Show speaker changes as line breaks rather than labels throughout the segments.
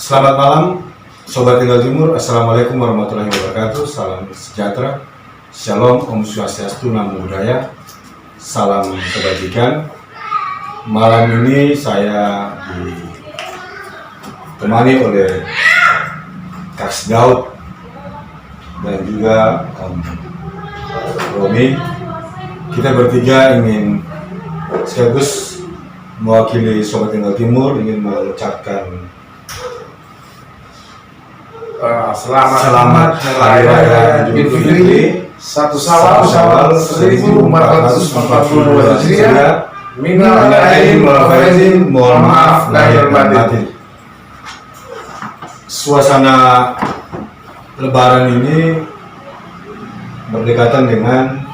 Selamat malam, Sobat Tinggal Timur. Assalamualaikum warahmatullahi wabarakatuh. Salam sejahtera, Shalom, Om Swastiastu, Namo Buddhaya. Salam kebajikan. Malam ini saya ditemani oleh Kak Daud dan juga Om Romi. Kita bertiga ingin sekaligus mewakili Sobat Tinggal Timur, ingin mengucapkan
Selamat
Hari Raya Idul Fitri
1 Syawal 1442 Hijriah. Minal aidin wal faizin, mohon maaf lahir batin.
Suasana Lebaran ini berdekatan dengan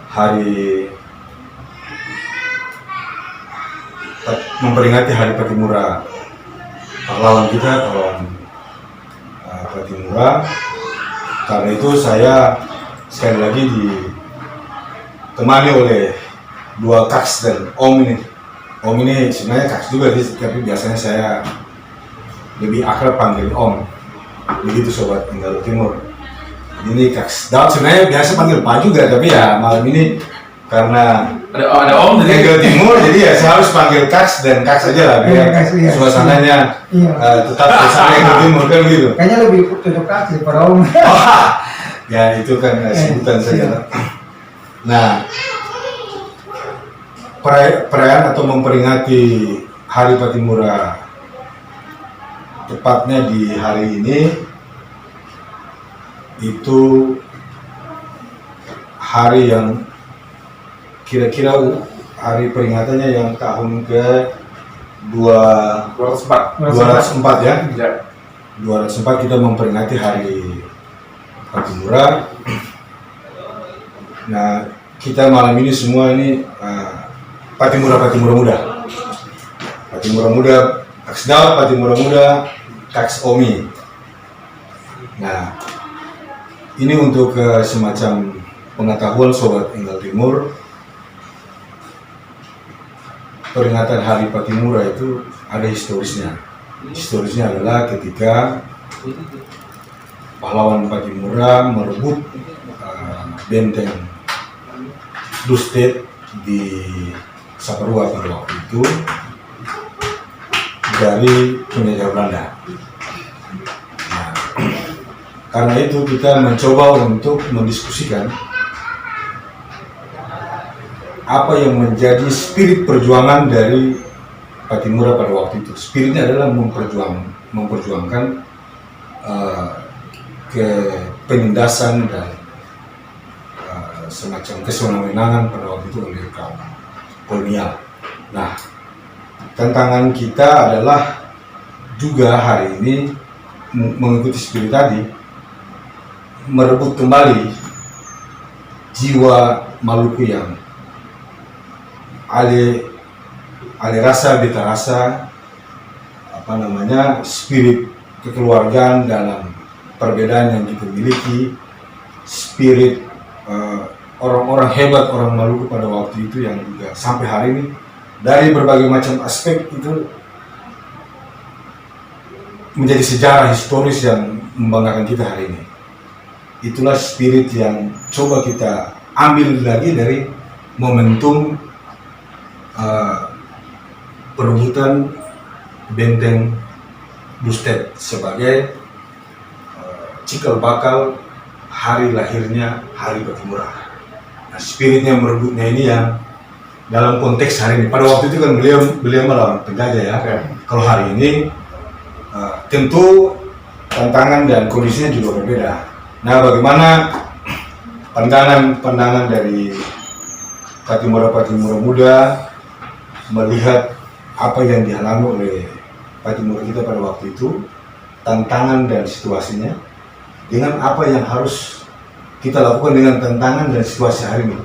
hari memperingati Hari Patimura, pahlawan kita, pahlawan Patimura. Karena itu saya sekali lagi ditemani oleh dua Kaks dan Om ini. Om ini sebenarnya Kaks juga, tapi biasanya saya lebih akrab panggil Om. Begitu Sobat Tinggal Timur. Ini Kaks Daud sebenarnya biasa panggil Pak juga, tapi ya malam ini karena
ada Om jadi
Tinggal Timur, jadi ya saya harus panggil Kaks dan Kaks aja lah biar suasananya tetap bersama Tinggal Timur kan gitu.
Kayaknya lebih cocok Kaks daripada Om.
Ya itu kan sebutan saja. Nah, perayaan atau memperingati Hari Patimura tepatnya di hari ini itu hari yang kira-kira hari peringatannya yang tahun ke 204 ya. 204 kita memperingati Hari Patimura. Nah, kita malam ini semua ini Patimura muda. Patimura muda, Kaks Daud, Patimura muda, Kaks Omi. Nah, ini untuk semacam pengetahuan Sobat Tinggal Timur. Peringatan Hari Patimura itu ada historisnya. Historisnya adalah ketika pahlawan Patimura merebut benteng Dustet di Saparua pada waktu itu dari penjajah Belanda. Nah, karena itu kita mencoba untuk mendiskusikan apa yang menjadi spirit perjuangan dari Patimura pada waktu itu. Spiritnya adalah memperjuangkan ke penindasan dan semacam kesewenang-wenangan pada waktu itu oleh kaum kolonial. Nah, tantangan kita adalah juga hari ini mengikuti spirit tadi, merebut kembali jiwa Maluku yang ale rasa, beta rasa, spirit kekeluargaan dalam perbedaan yang kita miliki, spirit orang-orang hebat, orang Maluku pada waktu itu yang juga sampai hari ini dari berbagai macam aspek itu menjadi sejarah historis yang membanggakan kita hari ini. Itulah spirit yang coba kita ambil lagi dari momentum perebutan benteng Dustet sebagai cikal bakal hari lahirnya Hari Patimura. Nah, spiritnya merebutnya ini yang dalam konteks hari ini. Pada waktu itu kan beliau melawan penjajah ya. Kalau hari ini tentu tantangan dan kondisinya juga berbeda. Nah, bagaimana pandangan dari Patimura muda melihat apa yang dialami oleh Patimura kita pada waktu itu, tantangan dan situasinya, dengan apa yang harus kita lakukan dengan tantangan dan situasi hari ini.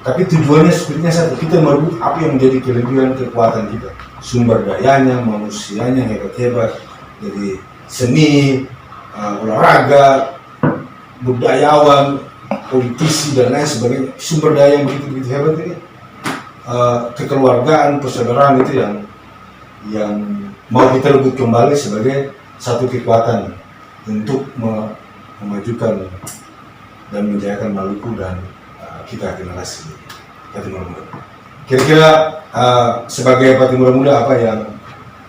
Tapi tujuannya spiritnya satu, kita merebut apa yang menjadi kelebihan kekuatan kita, sumber dayanya, manusianya hebat-hebat, jadi seni, olahraga, budayawan, politisi dan lain sebagainya, sumber daya yang begitu hebat ini, kekeluargaan, persaudaraan itu yang mau kita rebut kembali sebagai satu kekuatan untuk memajukan dan menjayakan Maluku dan kita generasi Patimura Muda. Kira-kira sebagai Patimura Muda apa yang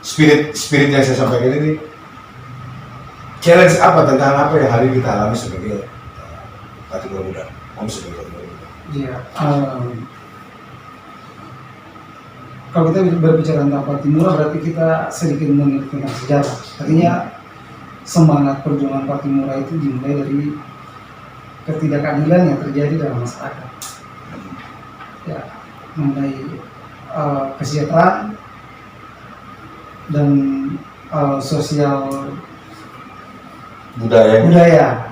spirit yang saya sampaikan ini, challenge apa, tantangan apa yang hari ini kita alami sebagai Patimura Muda? Kamu sebagai Patimura Muda.
Iya. Kalau kita berbicara tentang Patimura berarti kita sedikit mengerti tentang sejarah. Artinya semangat perjuangan Patimura itu dimulai dari ketidakadilan yang terjadi dalam masyarakat. Ya, mengenai kesejahteraan dan sosial budaya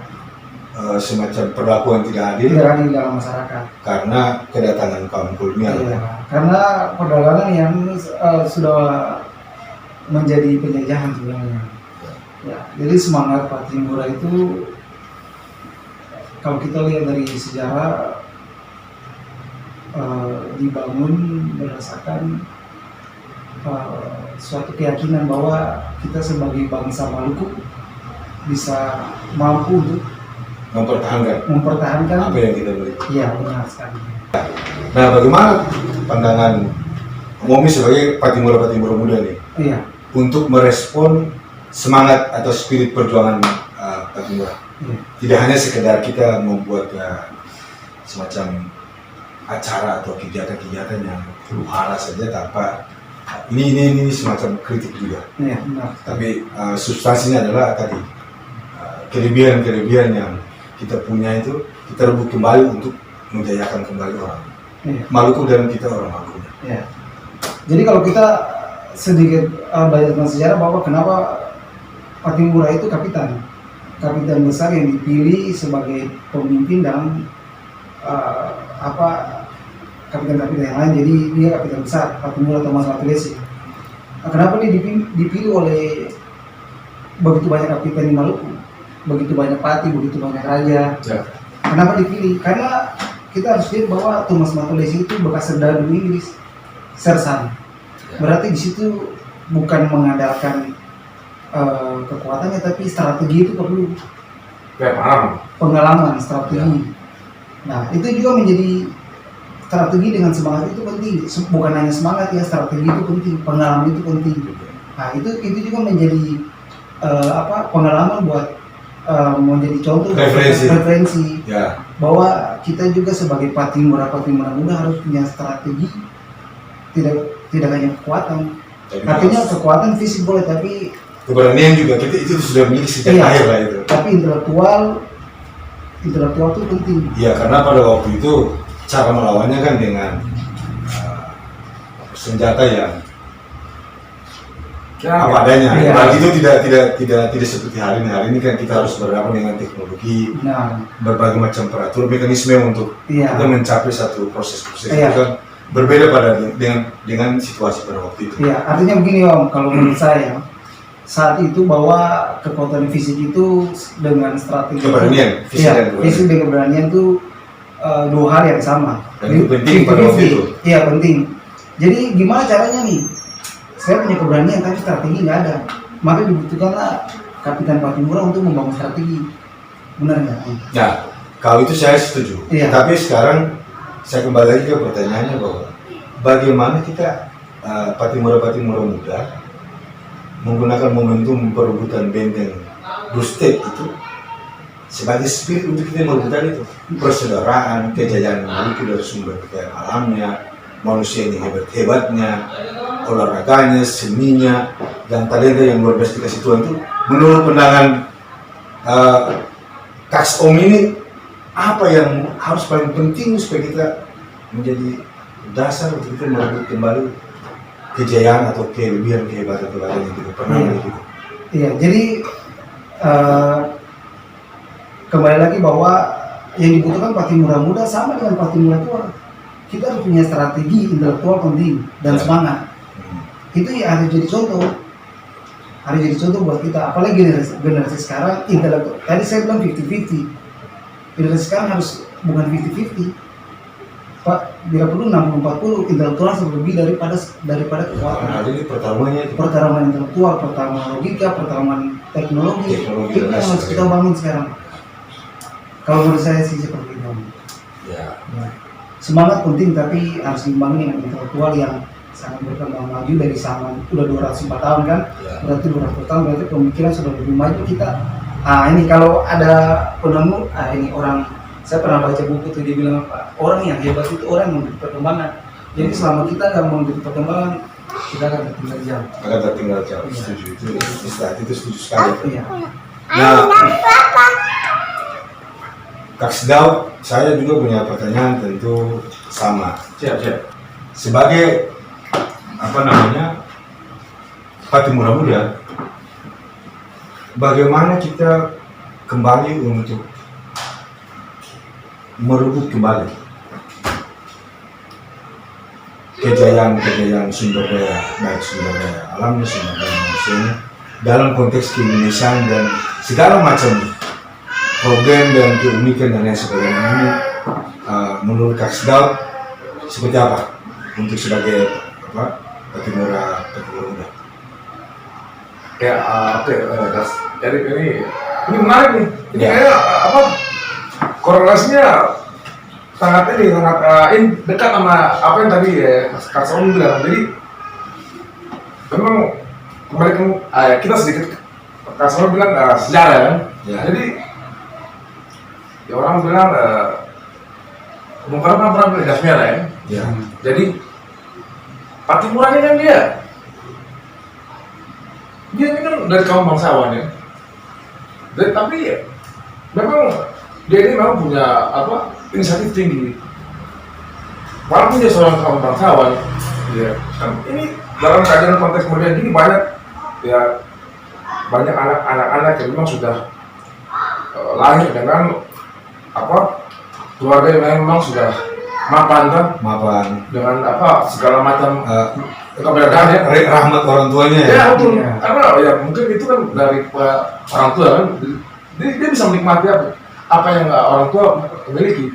semacam perlakuan tidak adil
dalam masyarakat
karena kedatangan kaum kolonial.
Iya, karena perdagangan yang sudah menjadi penjajahan sebenarnya. Ya, jadi semangat Patimura itu kalau kita lihat dari sejarah dibangun berdasarkan suatu keyakinan bahwa kita sebagai bangsa Maluku bisa mampu untuk mempertahankan
apa yang kita miliki.
Iya, benar sekali.
Nah, bagaimana pandangan Momi sebagai Patimura Muda nih
Iya.
untuk merespon semangat atau spirit perjuangan Patimura?
Iya.
Tidak hanya sekedar kita membuat semacam acara atau kegiatan-kegiatan yang huru-hara saja tanpa ini semacam kritik juga.
Iya, benar.
Tapi substansinya adalah tadi kelebihan yang kita punya itu kita rebut kembali untuk menjayakan kembali orang Maluku dan kita orang Maluku.
Ya. Jadi kalau kita sedikit belajar tentang sejarah bahwa kenapa Patimura itu kapitan besar yang dipilih sebagai pemimpin dalam kapitan-kapitan yang lain. Jadi dia kapitan besar Patimura Thomas Matulesi. Nah, kenapa dia dipilih oleh begitu banyak kapitan di Maluku, begitu banyak pati, begitu banyak raja?
Ya.
Kenapa dipilih? Karena kita harus lihat bahwa Thomas Matulesi itu bekas serdadu Inggris, sersan. Berarti di situ bukan mengandalkan kekuatannya, tapi strategi itu perlu. Pengalaman, strategi.
Ya.
Nah, itu juga menjadi strategi dengan semangat itu penting. Bukan hanya semangat ya, strategi itu penting, pengalaman itu penting. Nah, itu juga menjadi pengalaman buat menjadi contoh referensi.
Ya.
Bahwa kita juga sebagai Patimura Muda harus punya strategi, tidak hanya kekuatan. Artinya kekuatan fisik boleh, tapi
keberanian juga itu sudah milik sejak lahir lah itu.
Tapi intelektual itu penting.
Iya, karena pada waktu itu cara melawannya kan dengan senjata yang apa adanya.
Iya.
Bagi itu tidak seperti hari ini kan kita harus berhadapan dengan teknologi, berbagai macam peraturan, mekanisme untuk kita mencapai satu proses itu kan berbeda dengan situasi pada waktu itu.
Iya, artinya begini Om, kalau menurut saya saat itu bahwa kekuatan fisik itu dengan strategi
keberanian,
fisik dan keberanian itu dua hal yang sama.
Dan itu penting pada waktu itu.
Iya, penting. Jadi gimana caranya nih? Saya punya keberanian tapi strategi nggak ada. Maka dibutuhkanlah Kapitan Patimura untuk membangun strategi. Benar nggak?
Nah, kalau itu saya setuju.
Iya.
Tapi sekarang saya kembali lagi ke pertanyaannya bahwa bagaimana kita Patimura Muda menggunakan momentum perebutan benteng Blue State itu sebagai spirit untuk kita merebutkan itu persaudaraan, kejayaan Maluku dari sumber kekayaan alamnya, manusia yang hebat-hebatnya, olahraganya, seninya, dan talenta yang luar biasa dikasih Tuhan itu. Menurut pandangan Kaks Om ini, apa yang harus paling penting supaya kita menjadi dasar untuk kita merebut kembali kejayaan atau kelebihan kehebatan yang kita pernah miliki?
Iya, jadi kembali lagi bahwa yang dibutuhkan Patimura Muda sama dengan Patimura Tua. Kita harus punya strategi intelektual penting dan semangat. Itu ya harus jadi contoh. Harus jadi contoh buat kita. Apalagi generasi sekarang intelektual. Tadi saya bilang 50-50. Generasi sekarang harus bukan 50-50. Pak, bila perlu 60-40 intelektual lebih daripada kekuatan.
Nah, ini pertarungannya itu.
Pertarungan intelektual, pertarungan logika, pertarungan teknologi,
Teknologi
itu
dan
yang harus
lain
kita bangun sekarang. Kalau menurut saya sih seperti itu.
Ya.
Ya. Semangat penting, tapi harus dibangun dengan intelektual yang sangat berkembang maju dari zaman udah 204 tahun kan,
Ya.
berarti 200 tahun berarti pemikiran sudah lebih maju kita. Ini kalau ada penemu, ini orang, saya pernah baca buku tuh, dia bilang Pak, orang yang hebat itu orang yang memberi perkembangan. Jadi selama kita nggak memberi perkembangan, kita akan tertinggal jauh.
Akan tertinggal jauh.
Iya.
Setuju itu. Istilah itu setuju sekali.
Iya.
Nah, Kak Daud, saya juga punya pertanyaan tentu sama.
Siap.
Sebagai Patimura Muda, bagaimana kita kembali untuk merebut kembali kejayaan sumber daya, baik sumber daya alamnya, sumber daya manusianya, dalam konteks keindonesiaan dan segala macam problem dan keunikan dan lain sebagainya ini. Menurut Kak Daud seperti apa untuk sebagai Patimura Muda?
Ya, oke, Das. Jadi ini menarik nih. Ini
Ya.
kayak korelasinya sangat dekat sama apa yang tadi Kak Saung bilang. Jadi memang kembali ke kita sedikit, Kak Saung bilang sejarah kan.
Ya.
Jadi ya orang bilang Bung Karno kan pernah bilang gas merah ya.
Ya.
Jadi Patimura ini kan dia ini kan dari kaum bangsawan ya. Tapi ya, memang dia ini memang punya inisiatif tinggi. Walaupun dia seorang kaum bangsawan, ya kan ini dalam keadaan konteks modern ini banyak anak-anak yang memang sudah lahir dengan keluarga yang memang sudah mapan kan, dengan segala macam keberadaan ya,
rahmat orang tuanya ya.
ya betul.
Iya.
Karena ya mungkin itu kan dari orang tua kan, dia bisa menikmati apa yang orang tua miliki.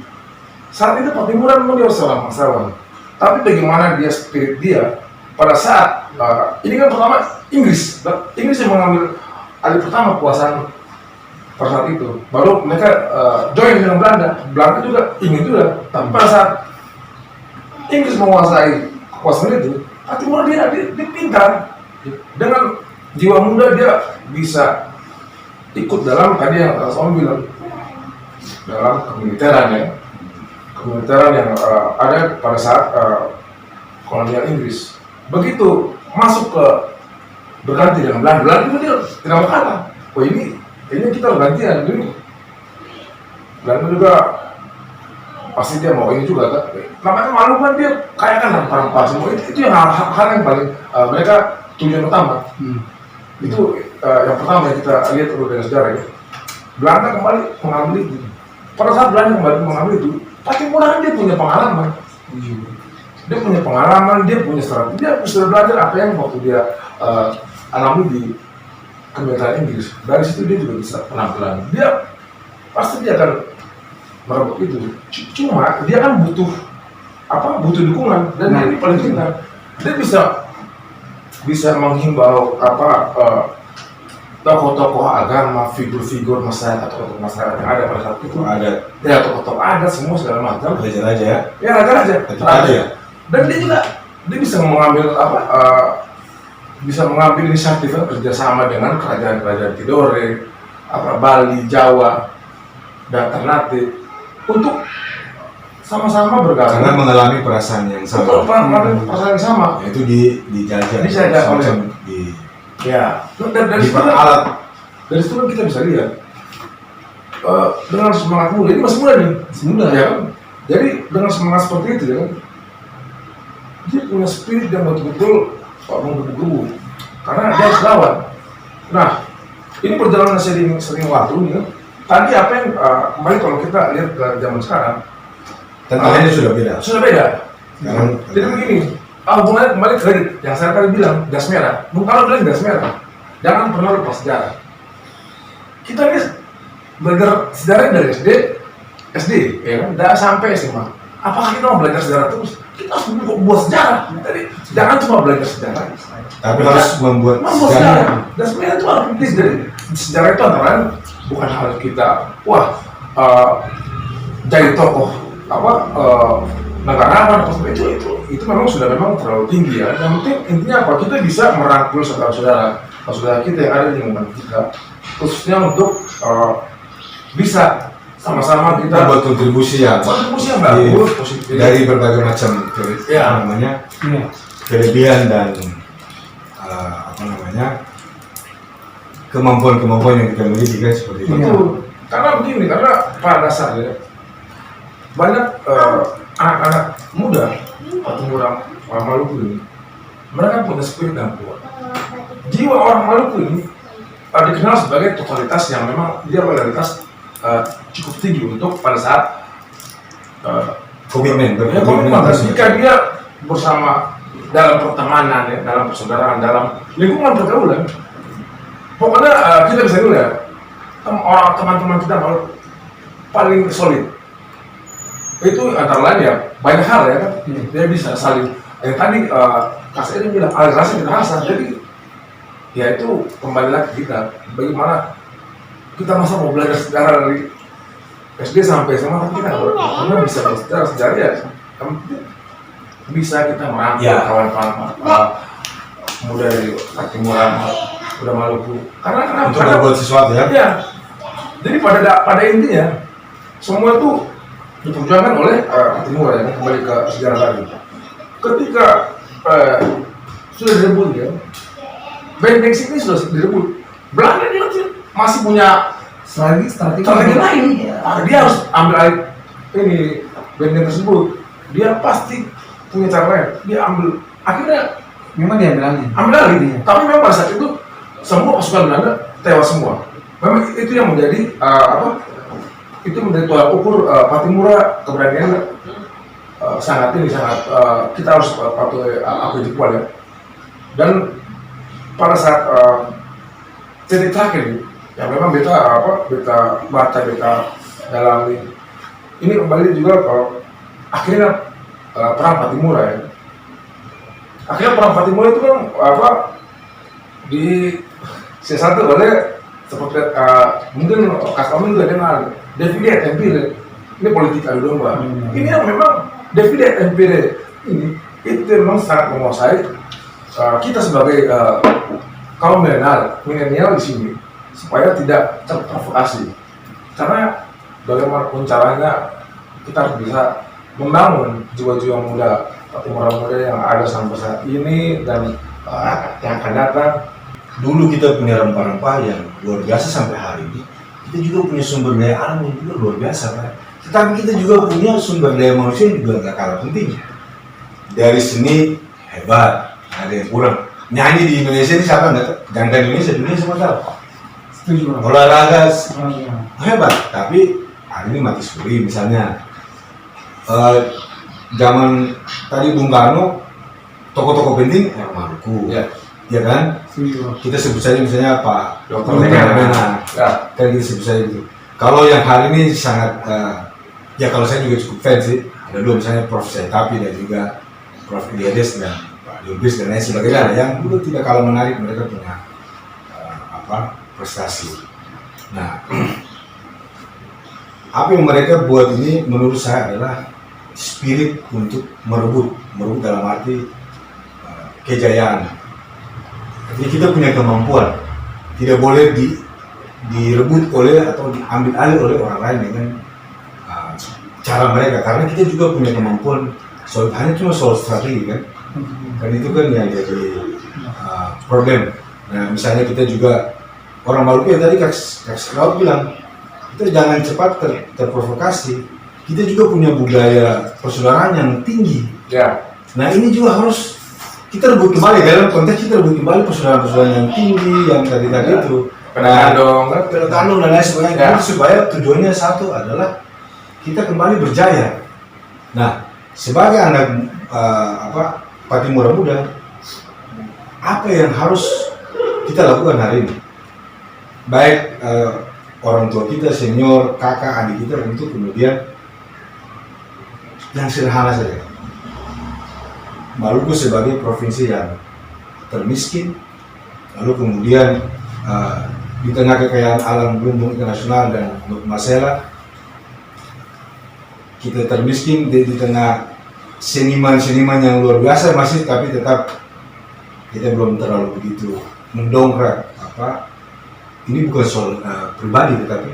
Saat itu Patimura memang dia seorang bangsawan, tapi bagaimana dia spirit dia pada saat ini kan pertama Inggris yang mengambil alih pertama kekuasaan pada saat itu, baru mereka join dengan Belanda juga ingin juga, tapi pada saat Inggris menguasai kekuasaan itu, Patimura dia pintar, dengan jiwa muda dia bisa ikut dalam tadi yang saya bilang dalam kemiliteran yang ada pada saat kolonial Inggris. Begitu masuk ke berganti dengan Belanda itu dia tidak berkata, oh ini kita gantian, ini Belanda juga pasti dia mau ini juga kan. Namanya malu kan dia kaya kan rempah-rempah semua, itu yang hal yang paling mereka tujuan utama. Itu yang pertama yang kita lihat dulu dari sejarah ya. Belanda kembali mengambil itu. Pada saat Belanda kembali mengambil itu, Patimura dia punya pengalaman. Dia punya pengalaman, dia punya strategi, dia sudah belajar apa yang waktu dia alami di kemiliteran Inggris. Dari situ dia juga bisa penampilan. Dia pasti dia akan merebut itu. Cuma dia kan butuh dukungan, dan dia ini paling pintar. Dia bisa menghimbau tokoh-tokoh agama, figur-figur masyarakat, tokoh masyarakat yang ada pada saat itu.
Ada
Ya, tokoh-tokoh adat semua segala macam.
raja-raja ya.
Ya, raja-raja.
Raja.
Dan dia bisa mengambil inisiatif kerjasama dengan kerajaan-kerajaan Tidore, Bali, Jawa, dan Ternate untuk sama-sama bergabung.
Karena mengalami perasaan yang
Betul,
sama.
perasaan yang sama.
Yaitu dijajah.
Dijajah oleh-
semacam
Ya, dan dari situ
diperalat.
dari situ kan kita bisa lihat dengan semangat muda, ini masih muda nih, ya kan? Jadi dengan semangat seperti itu ya kan, dia punya spirit yang betul-betul menggebu-gebu, karena dia harus lawan. Nah, ini perjalanan sering waktu nih kan. Tadi apa yang kembali kalau kita lihat ke zaman sekarang,
Tantangannya sudah beda.
sudah beda.
Sekarang
Jadi begini, hubungannya kembali kredit yang saya tadi bilang, gas merah. Bung Karno bilang gas merah, jangan pernah lupa sejarah. Kita ini belajar sejarah dari SD, ya kan, dan sampai SMA. apakah kita mau belajar sejarah terus? Kita harus membuat sejarah. Jadi jangan cuma belajar sejarah,
Tapi harus membuat
membuat
sejarah.
sejarah. Dan sebenarnya itu harus penting. Jadi sejarah itu antara lain bukan hal kita jadi tokoh negara apa itu memang sudah terlalu tinggi ya. Yang penting intinya apa, kita bisa merangkul saudara kita yang ada di lingkungan kita, khususnya untuk bisa sama-sama kita
Membuat kontribusi yang
bagus, positif.
dari berbagai macam
Ya.
kelebihan dan kemampuan yang kita miliki kan seperti itu.
Betul. Karena begini, karena pada dasarnya banyak anak-anak muda atau orang Maluku ini, mereka punya spirit yang kuat. Jiwa orang Maluku ini dikenal sebagai totalitas yang memang dia loyalitas cukup tinggi untuk pada saat
Komitmen.
jika dia bersama dalam pertemanan, ya, dalam persaudaraan, dalam lingkungan pergaulan, pokoknya kita bisa dulu ya, teman-teman kita paling solid. Itu antara lain ya banyak hal ya kan, dia bisa saling. Yang tadi Kak Seri bilang aliransi kita rasa, jadi ya itu kembali lagi kita bagaimana kita masa mau belajar sejarah dari SD sampai SMA, tapi kita karena bisa belajar sejarah ya, bisa kita merangkul
Ya.
kawan-kawan muda dari Timur udah Maluku, karena
Untuk membuat sesuatu ya.
ya. Jadi pada intinya semua itu diperjuangkan oleh Timur ya, kembali ke sejarah tadi. Ketika sudah direbut ya, Benteng sini sudah direbut, Belanda dia masih punya
strategi
lain. Dia harus ambil alih ini benteng tersebut. Dia pasti punya cara lain. Dia akhirnya
memang dia
ambil alih. Tapi memang pada saat itu semua pasukan Belanda tewas semua. Memang itu yang menjadi itu menjadi tolak ukur Patimura keberaniannya sangat kita harus patuhi akui jempol ya. Dan pada saat titik terakhir yang memang beta dalam ini kembali juga ke akhirnya perang Patimura ya. Akhirnya perang Patimura itu kan di siasati oleh seperti mungkin Kak Amin juga dengar divide et impere, ini politik adu domba. Ini yang memang divide et impere ini itu memang sangat menguasai kita sebagai kaum milenial di sini supaya tidak terprovokasi. Karena bagaimanapun caranya kita harus bisa membangun jiwa-jiwa muda, Patimura muda yang ada sampai saat ini dan yang akan datang.
Dulu kita punya rempah-rempah yang luar biasa sampai hari ini. Kita juga punya sumber daya alam yang juga luar biasa, Pak. Tetapi kita juga punya sumber daya manusia yang juga gak kalah penting. Dari seni hebat, ada yang kurang. Nyanyi di Indonesia ini siapa nggak? Ganda Indonesia, dunia semua tahu.
Setuju.
Olahraga hebat, tapi hari ini mati suri misalnya. Zaman tadi Bung Karno, tokoh-tokoh penting orang Maluku. Ya kan? Kita sebut saja misalnya Pak
Dr.
Mena,
Ya.
kan kita sebut saja gitu. Kalau yang hari ini sangat, ya kalau saya juga cukup fans sih, ada dua misalnya Prof. Setapi dan juga Prof. Eliades dan Pak Diobis dan lain sebagainya, yang dulu tidak kalah menarik, mereka punya prestasi. Nah, apa yang mereka buat ini menurut saya adalah spirit untuk merebut dalam arti kejayaan. Jadi kita punya kemampuan, tidak boleh direbut oleh atau diambil alih oleh orang lain dengan cara mereka, karena kita juga punya kemampuan. Hanya cuma soal strategi kan, dan itu kan yang jadi problem. Nah misalnya kita juga orang Maluku yang tadi Kak Seraut bilang, kita jangan cepat terprovokasi. Kita juga punya budaya persaudaraan yang tinggi.
Ya.
Nah ini juga harus kita rebut kembali, dalam konteks kita rebut kembali persaudaraan yang tinggi yang tadi itu.
Penandong,
dan lain sebagainya. Supaya tujuannya satu adalah kita kembali berjaya. Nah, sebagai anak Patimura muda, apa yang harus kita lakukan hari ini? Baik orang tua kita, senior, kakak, adik kita untuk kemudian yang sederhana saja. Maluku sebagai provinsi yang termiskin, lalu kemudian di tengah kekayaan alam Lumbung Internasional dan Masela, kita termiskin di tengah seniman-seniman yang luar biasa masih, tapi tetap kita belum terlalu begitu mendongkrak ini bukan soal pribadi, tetapi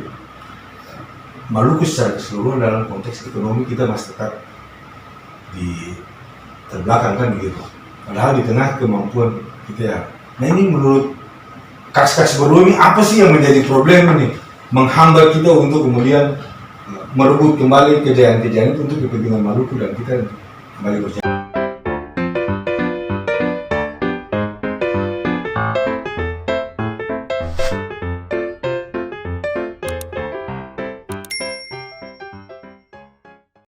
Maluku secara keseluruhan dalam konteks ekonomi kita masih tetap di terbelakang kan begitu. Padahal di tengah kemampuan kita ya. Nah ini menurut Kaks berdua ini apa sih yang menjadi problem ini? Menghambat kita untuk kemudian merebut kembali kejayaan-kejayaan itu untuk kepentingan Maluku dan kita kembali berjalan.